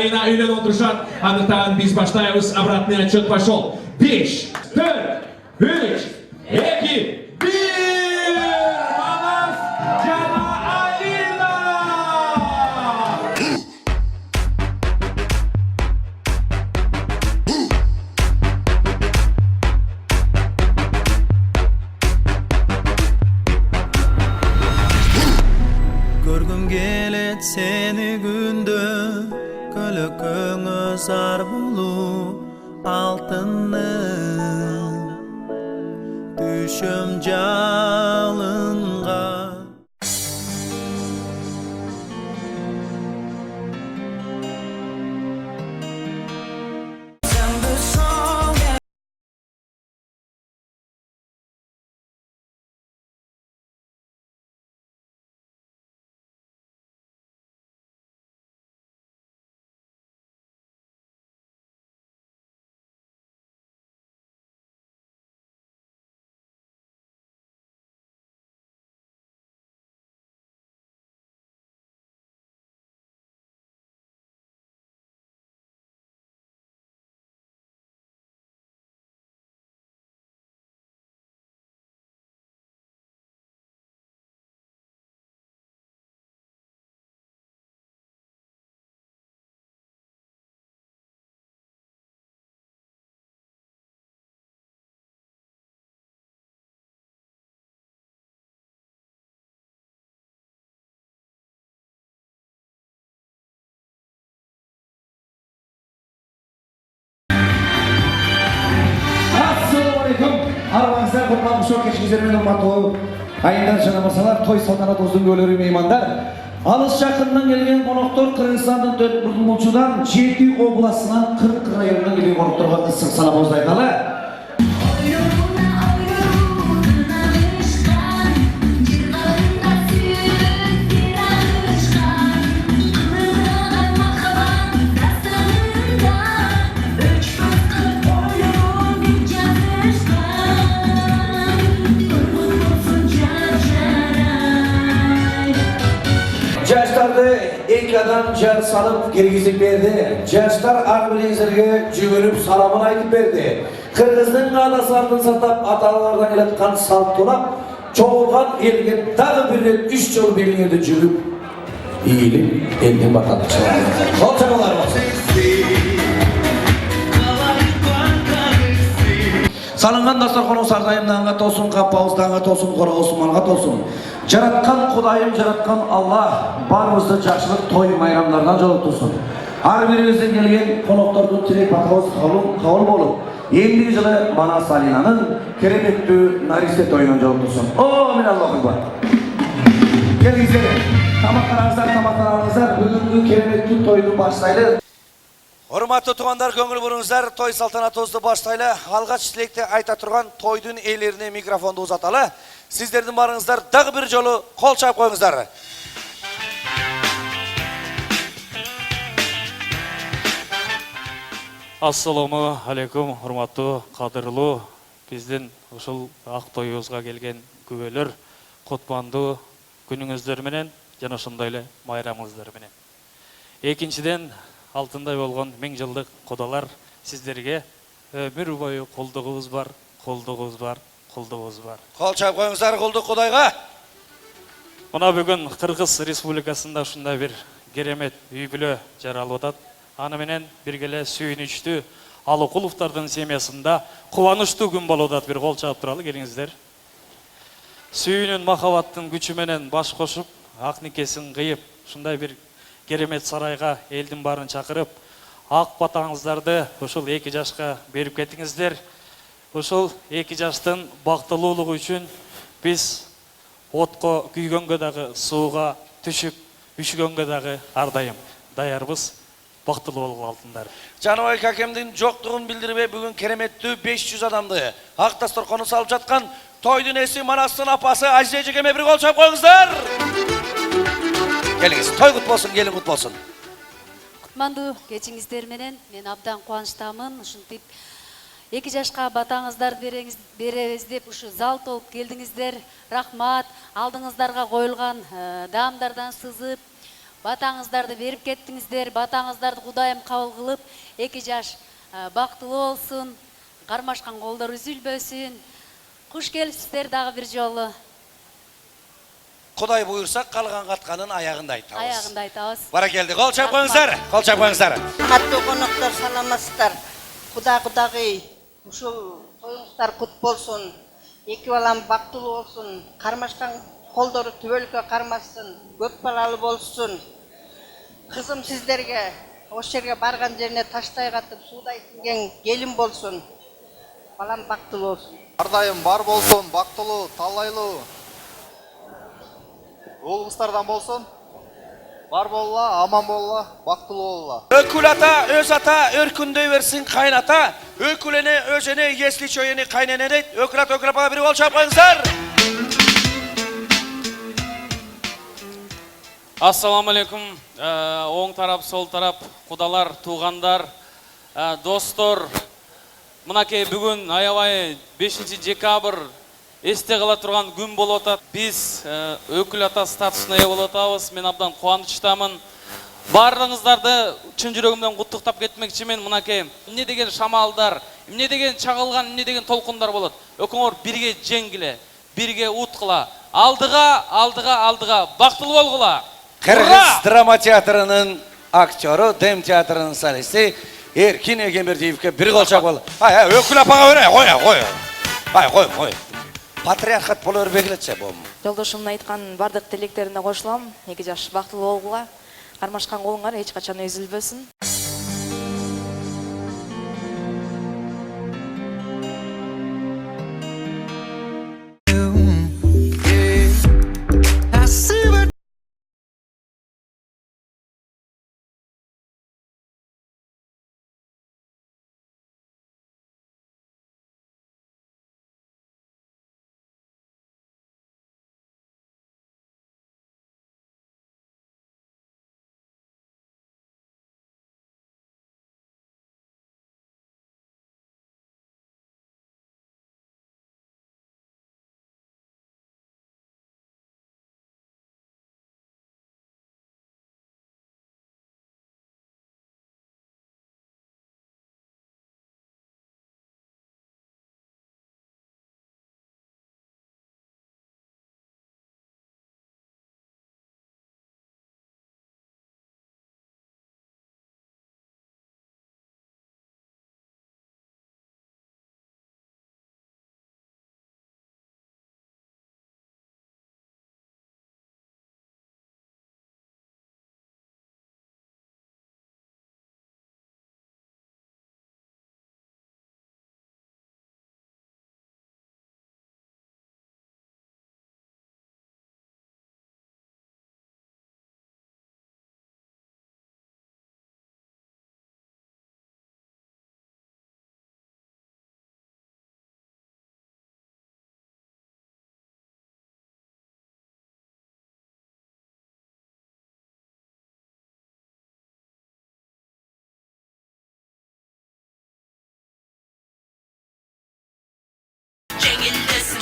айына үйленіп отырышат. Андықтан біз баштайбыз. Обратный отчет пошел. 5, 4, 3, 2, 1. Манас жана Алина! Көргім келет сені күнді, көлөкөңө зар болу алтынның düşüm жалынға. Армаңыздар құтқарып шоқ кешіңіздермен ұматуы айындар жаңа мырзалар, той салтанат ұздың өлері меймандар. Алыс жақыннан келген қонақтар Қырғызстанның 4 мұлчудан 7 обласынан 40 районынан келген қонақтарға ыстық саламымызды айталы. Жаштарды eka'dan жар салып киргизип берди. Жаштар ак билеңизерге жүгүнүп саламын айтып берди. Кыргыздын адасыларын сатап аталардан келаткан салт турап, чогулган элге дагы бир рет 3 жол белиңерди жүрүп, ийилип элдин батаны чыгарды. Кол чабалар болсун. Салынган дастарханың сардайымданға толсын, қапауызданға толсын, қора Османға толсын. Жаратқан Құдайым, жаратқан Алла барымызды жақшылық той майрамдардан жолықтырсын. Ар бірімізден келген қонақтардың тірек батауыз қауыл болып, ендігі жылы Манас Алинаның кереметтүү Наристе тойынан жолықтырсын. О, мен Аллахым бар. Келіңіздер, тамақтарыңыздар, бүгінгі кереметтүү тойды баштайлы. Урматтуу туугандар, көңүл буруңуздар, той салтанатыбызды баштайлы. Алгач тилекти айта турган тойдун ээлерине микрофонду узаталы. Сиздердин барыңыздар дагы бир жолу кол чаап коюңуздар. Ассаламу алейкум, урматтуу, кадырлуу, биздин ушул ак тоюбузга келген күбөлөр, кутмандуу күнүңүздөр менен жана ошондой эле майрамыңыздар менен. Экинчиден, алтындай болгон 1000 жылдык кудалар сиздерге өмүр бою колдугубуз бар, колдугубуз бар, колдугубуз бар. Кол чаап коюңуздар кулдук Кудайга. Мына бүгүн Кыргыз Республикасында ушундай бир керемет үй бүлө жаралып атат. Аны менен биргеле сүйүнүчтүү Алыкуловдордун семьясында кубанычтуу күн болуп атат. Бир кол чаап туралы келиңиздер. Сүйүүнүн махабаттын күчү менен баш кошуп, ак никесин кыйып, ушундай бир керемет сарайга элдин барын чакырып, ак батаңыздарды ушул 2 жашка берип кетиңиздер. Ушул 2 жаштын бактылуулугу үчүн биз отко күйгөнгө дагы, сууга түшүп, үшүгөнгө дагы ар дайым даярбыз. Бактылуу болгула алтындар. Жаныбай какемдин жоктугун билдирбей бүгүн кереметтүү 500 адамды ак дасторкону салып жаткан тойдун эси Манастын апасы Азия жекеме бир кол чаап коюңуздар. Келиңиз, той кут болсун, келин кут болсун. Кутмандуу кечиңиздер менен мен абдан кубанычтамын. Ушинтип 2 жашка батаңыздарды беребиз деп ушу зал толуп келдиңиздер. Рахмат. Алдыңыздарга коюлган даамдардан сызып, Батаңыздарды беріп кеттіңіздер. Батаңыздарды Құдайым қабыл қылып, 2 жаш бақтылы болсын, қармашқан қолдар үзілбөсін. Құш келіпсіздер дағы бір жолы. Құдай бұйырса, қалған қатқанын аяғында айтамыз. Аяғында айтамыз. Баракелді, қол шапқаңыздар, қол шапқаңыздар. Қатты қонақтар, саламатсыздар. Құдай, ушул тойыңыздар құт болсын. 2 балам бақтылы болсын, қармашқан қолдары түбөлкө қармасын, көп балалы болсын. Қызым сіздерге, осы жерге барған жеріне таштай қатып, судай сіңген келін болсын. Балам бақтылы болсын. Ардайым бар болсын, бақтылы, талайлы. Оғыстардан болсын. Бар болла, аман болла, бақтылы болла. Өкіл ата, өз ата, өркіндей берсін қайната. Өкіліне, өзіне, если чойыны қайнене дейді. Өкіл апаға бір қол шапқаңыздар. Ассаламалейкум. Оң тарап, сол тарап, құдалар, туғандар, достор. Мұнакей бүгін аябай 5 декабр есте қала тұрған күн болып отады. Біз өкіл ата статусына ие болып отабыз. Мен абдан қуаныштамын. Барлығыңыздарды шын жүрегімнен құттықтап кетмекшімін. Мұнакей не деген шамалдар, не деген чағылған, не деген толқындар болады. Өкіңір бірге жеңгіле, бірге ұтқыла. Алдыға, бақтылы болғыла. Қырғыз драма театрының актері, Дем театрының солисті Еркин Егембердиевке бір қол шапқалы. Өкіл апаға өре, қой. Патриархат болу өрбегілетші бұл. Жолдошымның айтқан бардық тілектеріне қошылам. 2 жаш бақтылы болғыла. Қармашқан қолыңар ешқашан үзілбесін.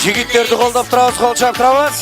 Жігіттерді қолдап тұрауыз, қол шаптырамыз.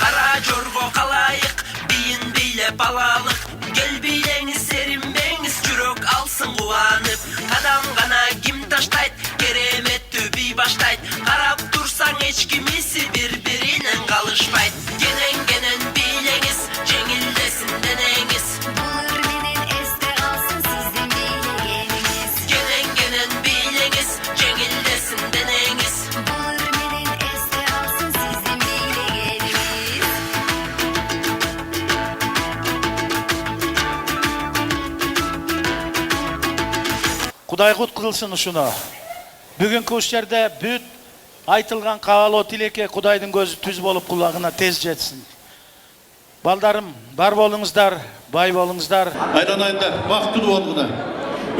Қара жорго қалайық, бейін бейле балалық. Гел бейлеңіз, серінбеңіз, жүрек алсын қуанып. Қадам ғана кім таштайд, кереметті бей баштайд. Қарап тұрсаң ешкімесі бір-бірінен қалышпайд. Генен бейлеңіз, жеңілдесін денеңіз. Bulur menen esте қалсын сіздің бейлегеніңіз. Генен бейлеңіз, жеңілдесін денеңіз. Bulur menen esте қалсын сіздің бейлегеніңіз. Құдай құт қылсын ұшына. Бүгінгі жерде бүт айтылған қағалы тилекке Құдайдың көзі түз болып құлағына тез жетсін. Балдарым, бар болыңыздар, бай болыңыздар. Айданайындар, бақыттылы болғыда,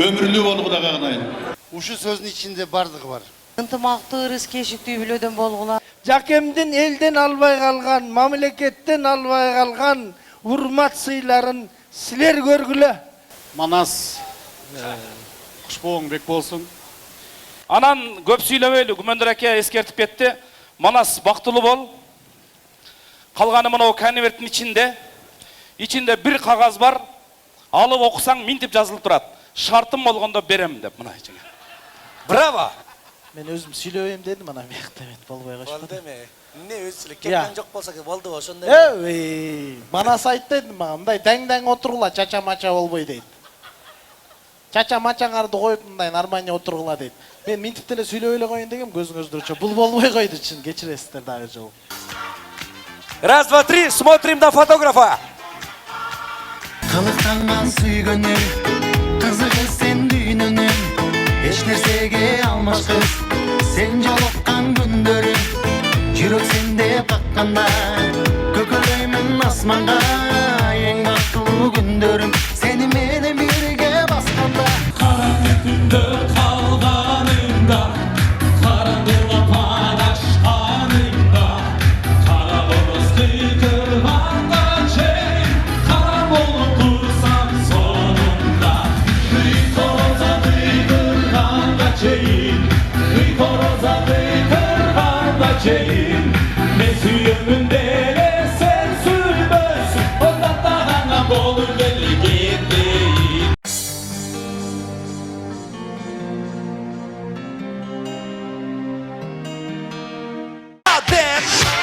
өмірлі болғыда қағынайын. Ушу сөздің içinde бардығы бар. Ынтымақты ырыс кешікті білөден болғыла. Жақемден елден албай қалған, мамлекеттен албай қалған урмат сыйларын сілер көргілі. Манас, құшпоғың бек болсын. Анан көп сүйлөбөйлү, Күмөндөр аке эскертип кетти. Манас бактылуу бол. Калганы мына конверттин ичинде бир кагаз бар. Алып окусаң минтип жазылып турат. Шартым болгондо берем деп мына ичине. Браво! Мен өзім сүйлөйм дедим, ана мекте болбой калышты. Болду эме. Эмне өзүлүк кеткен жок болсо болду ошондой. Манас айтты дедим мага, мындай даң отургула, чача-мача болбой дейт. Чача-мачаңарды коюп мындай нормально отургула дейт. Мен минтип деле сүйлөй эле коюн дегем, көзүңүздөрчө бул болбой койду чын, кечиресиздер дагы жолу. Раз, два, три, смотрим на фотографа. Кылыктанган сүйгөнүм, кызыгы сен дүйнөнүм. Эч нерсеге алмаш кыз, сен жолуккан күндөрүм. Жүрөк сенде какканда, көкөлөймүн асманга. Эң бактылуу күндөрүм, сени менен бирге басканда. Кара түндө калганыңда, караңгылап адашканыңда, кара боз кыйкырганга чейин, кара болуп турсам сонунда. Кыйкороза кыйкырганга чейин, кыйкороза кыйкырганга чейин, мен сүйөмүн деле сен сүйбөсүн, ондаттагanga болуп келгендейин.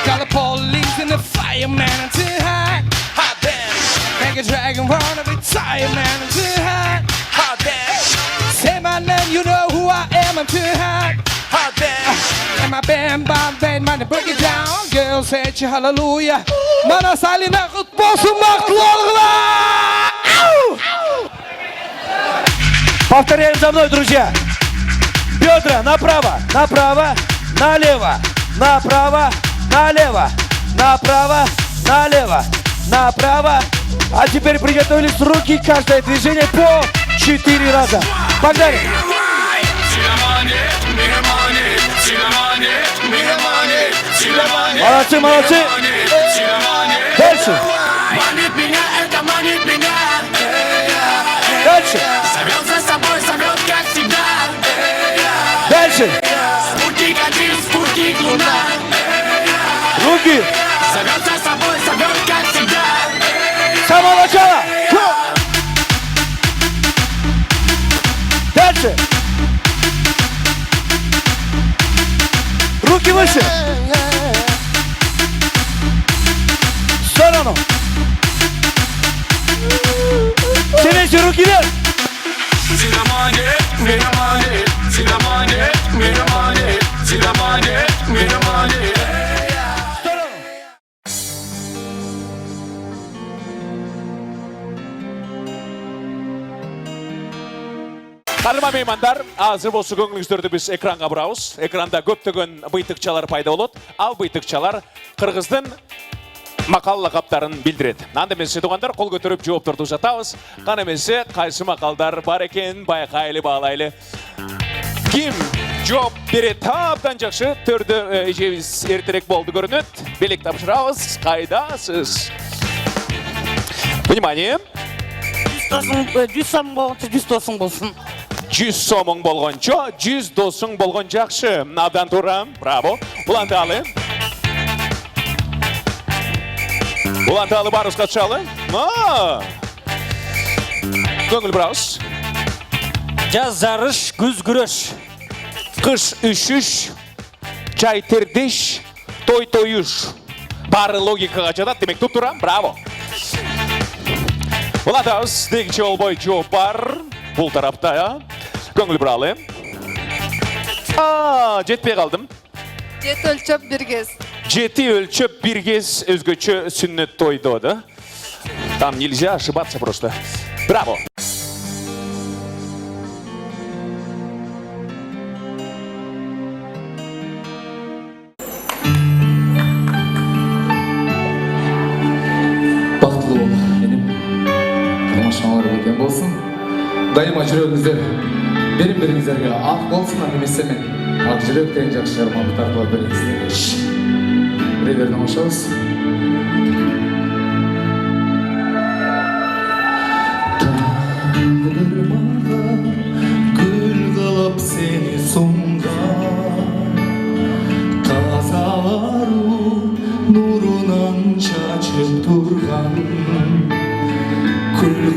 Got the police and the fireman to hide. Hot damn. Make a dragon wanna be tired, man. I'm too hot. Hot damn. Say my name, you know who I am. I'm too hot. Hot damn. And my band, money, break it down. Girls say hallelujah. Mana salina kutbolsun baktılolgılar. Повторяем за мной, друзья. Бедра направо, направо, налево, направо, налево, направо, налево, направо. А теперь приготовились руки, каждое движение по 4 раза. Погнали! Молодцы, молодцы! Дальше! Дальше! Зовет за собой, зовет как всегда. Дальше! Спутник один, спутник луна. Руки! Зовет за собой, зовет как всегда. С самого начала! Дальше! Руки выше! В сторону! Все вместе руки вверх! Кадырма меймандар, азыр болсо көңүлүңүздөрдү биз экранга бурабыз. Экранда көптөгөн быйтыкчалар пайда болот. Ал быйтыкчалар кыргыздын макал лакаптарын билдирет. Анда эмесе туугандар, кол көтөрүп жоопторду жатабыз. Кана эмесе кайсы макалдар бар экен байкайлы баалайлы. Ким жооп берет? Таптан жакшы. Төрдө эжебиз эртерээк болду көрүнөт. Белек тапшырабыз. Кайдасыз? Внимание. 100 сом болғанша 100 досың болсын. 100 сомың болғанша 100 досың болған жақсы. Абдан турам. Браво. Буланталы. Буланталы барыз қатшалы. Көңіл бірауыз. Жаз жарыш, күз күрөш. Қыш үшіш, чай тердеш, той тойыш. Бары логикаға жатат, демек тұп тұрам. Браво. Булантауыз, дегінші олбой жооп бар. Бұл тарапта, көңіл біралы. Жетпей қалдым. Жеті өлчөп бір кез. Жеті өлчөп бір кез өзгөчө сүннет тойды. Там нельзя ошибаться просто. Браво! Бақытлы бол, менің тамашалар екен болсын. Дайыма жүрегіңіздер, бірін-біріңіздерге ақ болсын, немесе мен ақ жүректен жақсы шығарманы тартылар біріңіздерге. Біреулердің қошауыз. Тағдыр маған гүл қалап сені соңғы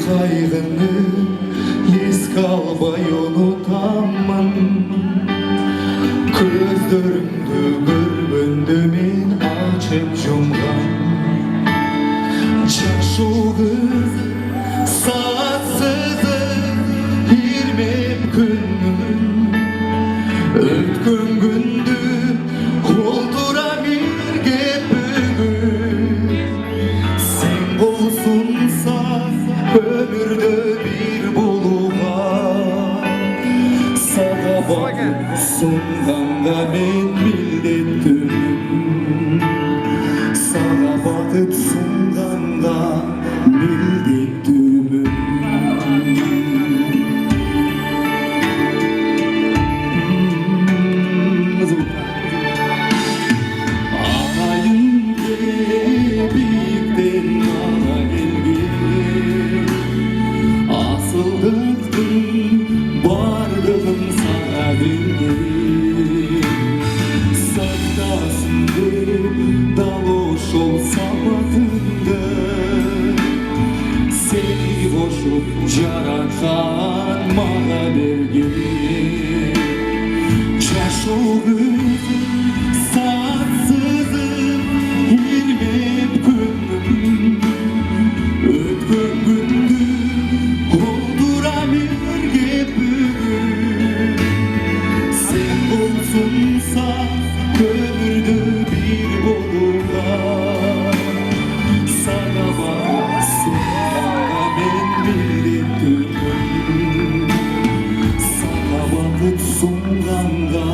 қайғыны еске албай ұмытамын. Көздеріңді көргенде мен ашып жұмғам. Жашу қыз сағатсыз ермеп күнім. Өткен күнді қолдыра мергеп бүгін. Сен болсынса өмірді бір болуға. Саға бақыт сұнғанда мен милдеттім. Саға бақыт сұнғанда милдеттім. Жаратқан мага берген жашу көзім сансызым ермеп күнім. Өткен күнді қолдыра мергеп бүгін. Сен болсынса өмірді бір болуға. Саға бақыт сұнғанда мен милдеттім. Саға бақыт сұнғанда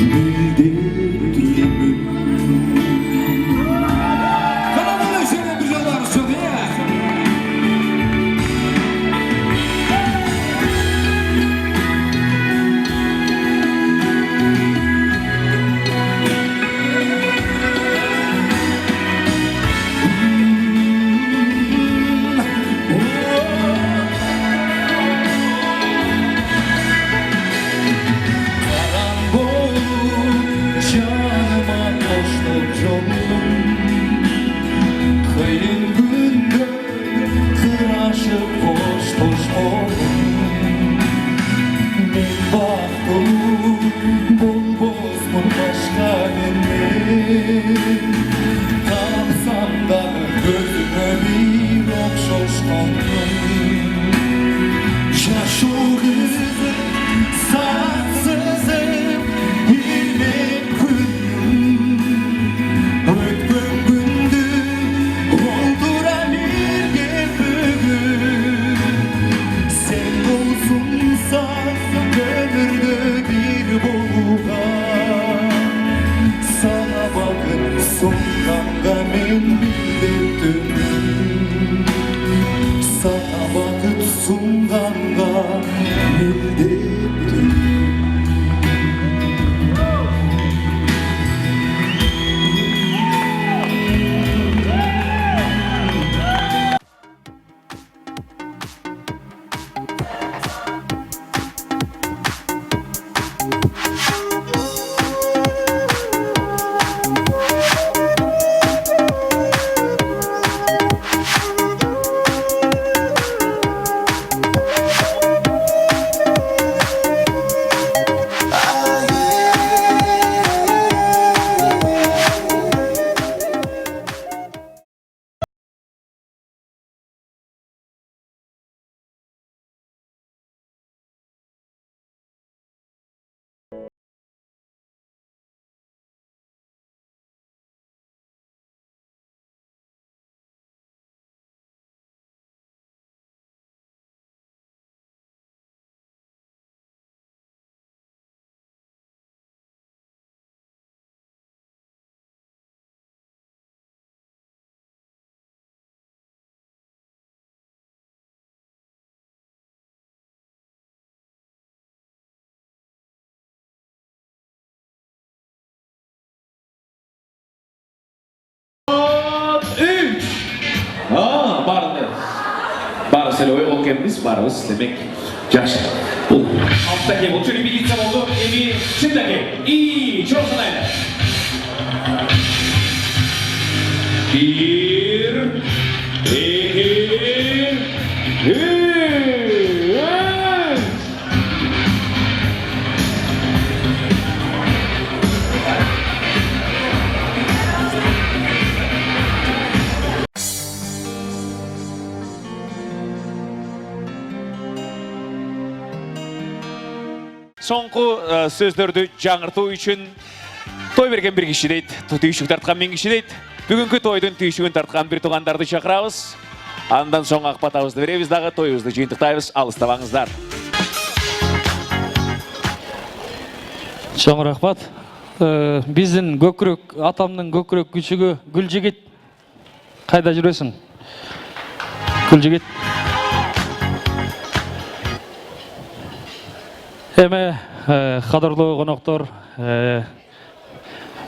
милдеттім. Қаламын өшірген бір жолдарыңыз жоқ, Barcelona okuyamız varız demek. Yaxşı. Bu alttaki bu tür repetitsiya oldu. Emin şimdiki iyi çok sanaydı. Bir, iki, Соңғы сөздерді жаңырту үшін той берген бір кіші дейді, түйшік тартқан мен кіші дейді. Бүгінгі тойдың түйшігін тартқан бір туғандарды шақырамыз. Андан соң ақпатауызды береміз дағы, тойымызды жиынтықтаймыз, алыстабаңыздар. Чоң рахмат. Біздің көкірек, атамның көкірек күшігі Гүлжігіт. Қайда жүресің? Гүлжігіт. Эме қадірлі қонақтар,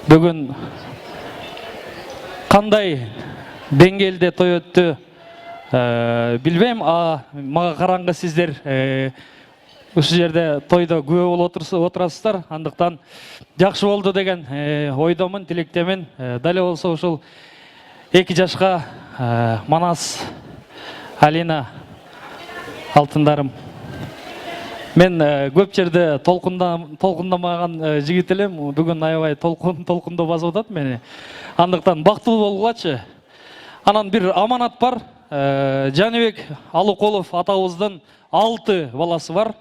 бүгін қандай деңгейде той өтті білмеймін, маған қараңғы сіздер осы жерде тойда күбө болып отырасыздар, андықтан жақсы болды деген ойдамын, тілектемін. Дәлі болса ошол 2 жашқа Манас, Алина, алтындарым. Мен көп жерде толқындамаған жігіт елем, бүгін аябай толқында басып атат мені. Андықтан бақтылы болғылачы. Анан бір аманат бар. Жаныбек Алықолов атауыздың 6 баласы бар.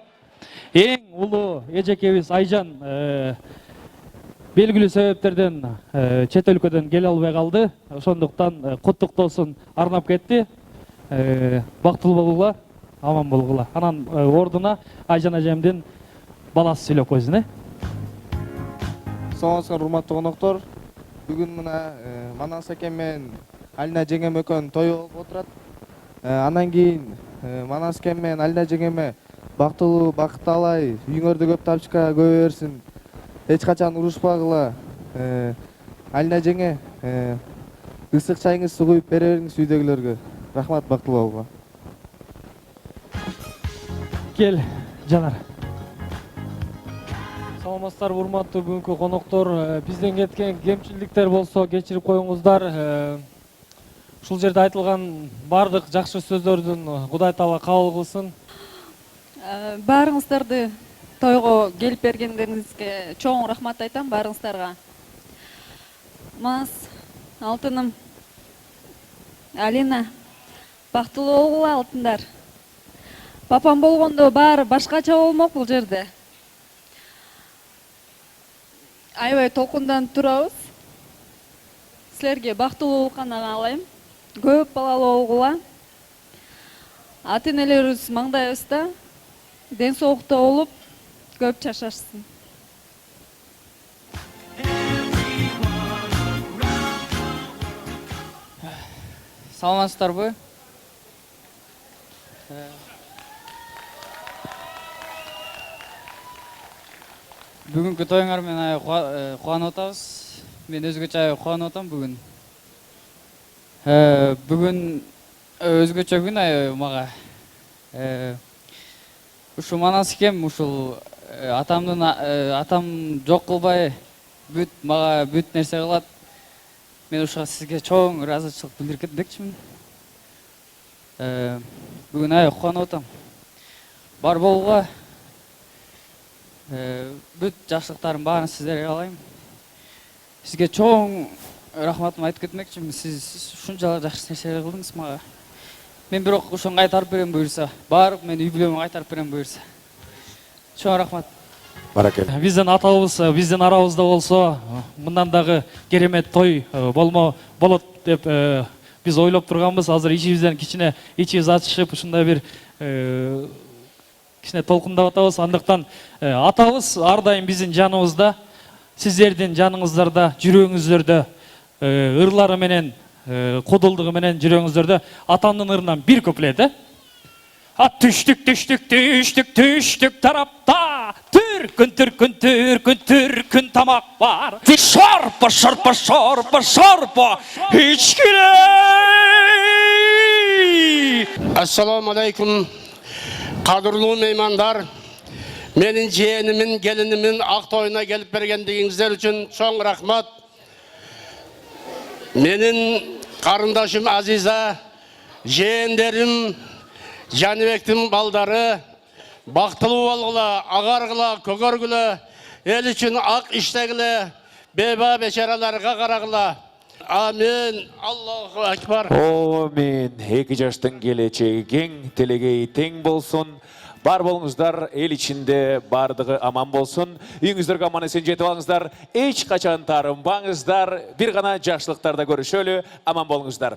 Ең ұлы ежекебіз Айжан белгілі себептерден чет өлкөдөн келе албай қалды. Ошондуктан құттықтосын арнап кетті. Бақтылы болғыла. Аман болғыла. Анан ордuna Айжан әжемден баласы сөйлеп қойсын. Соңғысқан урматтуу коноктору, бүгүн мына Манас экен менен Алина жеңем экөөнүн тою болуп отурат. Анан кийин Манас экен менен Алина жеңеме бактылуу бакыт алай, үйүңөрдө көп тапчыка көбө берсин. Эч качан урушпагыла. Алина жеңе ысык чайыңызды куюп бере бериңиз үйдөгүлөргө. Рахмат, бактылуу болуңуз. Кел, Жанар. Саламатсыздар, урматтуу бүгүнкү коноктор. Бизден кеткен кемчиликтер болсо кечирип коюңуздар. Ушул жерде айтылган бардык жакшы сөздөрдүн Кудай Таала кабыл кылсын. Баарыңыздарды тойго келип бергендериңизге чоң рахмат айтам баарыңыздарга. Манас, алтыным, Алина, бактылуу болгула алтындар. Папам болгондо баары башкача болмок бул жерде. Аябай толкунданып турабыз. Силерге бактылуу болуп каалайм. Көп балалуу болгула. Ата-энелерибиз маңдайыбызда ден соолукта болуп, көп жашашсын. Саламатсыздарбы? Бүгүнкү тоюңар менен кубанып атабыз. Мен өзгөчө кубанып атам бүгүн. Бүгүн өзгөчө күн мага. Ушул Манас экем, ушул атам жок кылбай мага бүт нерсе кылат. Мен ушуга сизге чоң ыраазычылык билдирмекчимин. Бүгүн кубанып атам. Бар болгула. Бүт жакшылыктардын баарын сиздерге каалайм. Сизге чоң рахматымды айтып кетмекчимин. Сиз ушунчалык жакшы нерселер кылдыңыз мага. Мен бирок ошону кайтарып берем буюрса, барып мен үй бүлөмө кайтарып берем буюрса. Чоң рахмат. Баракелде. Биздин атабыз, биздин арабызда болсо, мындан дагы керемет той болот деп биз ойлоп турганбыз. Азыр ичибизден кичине ичибиз ачышып, ушундай бир кичине толкундап атабыз. Андыктан атабыз ар дайым биздин жаныбызда, сиздердин жаныңыздарда, жүрөгүңүздөрдө ырлары менен, кодулдугу менен жүрөгүңүздөрдө атамдын ырынан бир куплет. Түштүк, түштүк, түштүк, түштүк тарапта, түркүн, түркүн, түркүн, түркүн тамак бар. Шарпа, шарпа, шарпа, шарпа, ичкилей! Assalamu alaikum. Kadırlı meymanlar, menin jeğenimin, gelinimin ak toyuna gelip bergendiğinizler için çok rahmat. Menin karındaşım Aziza, jeğenlerim, Janibектің балдары бақтылы болғыла, ағарғыла, көгергілі, ел үшін ақ іштегілі, беба бешараларға қарағыла. Амин. Аллаху акбар. Амин. Екі жаштың келечегі кең, телегей тең болсын. Бар болыңыздар, ел ішінде бардығы аман болсын. Үйіңіздерге аман есен жетіп алыңыздар. Еш қачан тарынбаңыздар. Bir ғана жақсылықтарда көрішөлі. Аман болыңыздар.